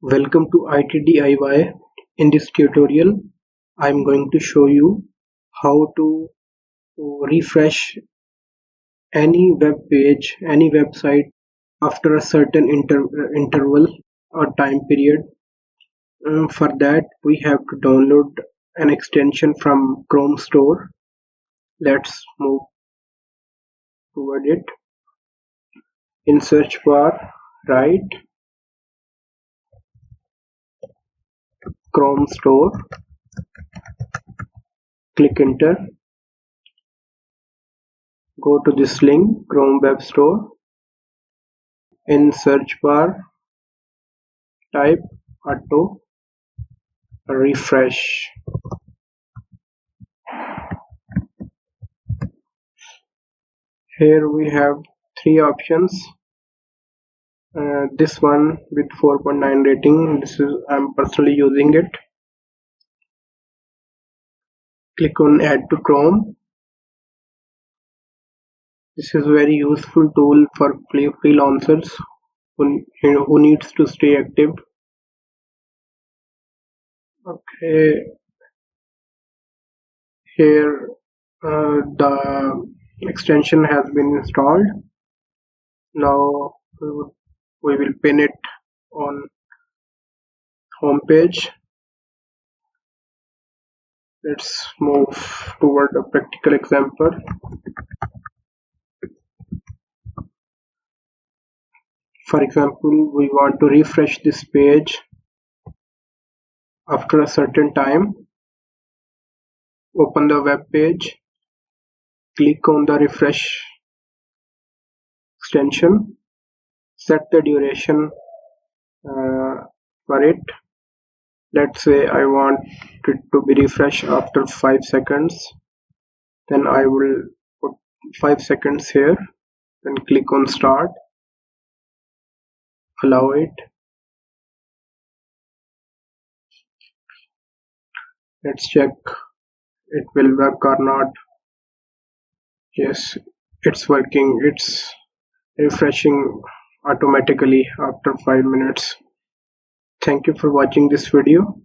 Welcome to ITDIY. In this tutorial, I'm going to show you how to refresh any web page, any website after a certain interval or time period. For that, we have to download an extension from Chrome Store. Let's move toward it. In search bar, write Chrome Store, click enter. Go to this link, Chrome Web Store. In search bar, type auto refresh. Here we have three options. This one with 4.9 rating, I'm personally using it. Click on add to Chrome. This is a very useful tool for freelancers who needs to stay active. Okay, here the extension has been installed. Now we will pin it on home page. Let's move toward a practical example. For example, we want to refresh this page after a certain time. Open the web page, click on the refresh extension, set the duration for it. Let's say I want it to be refreshed after 5 seconds. Then I will put 5 seconds here, then click on start, allow it. Let's check it will work or not. Yes, it's working. It's refreshing automatically after 5 minutes. Thank you for watching this video.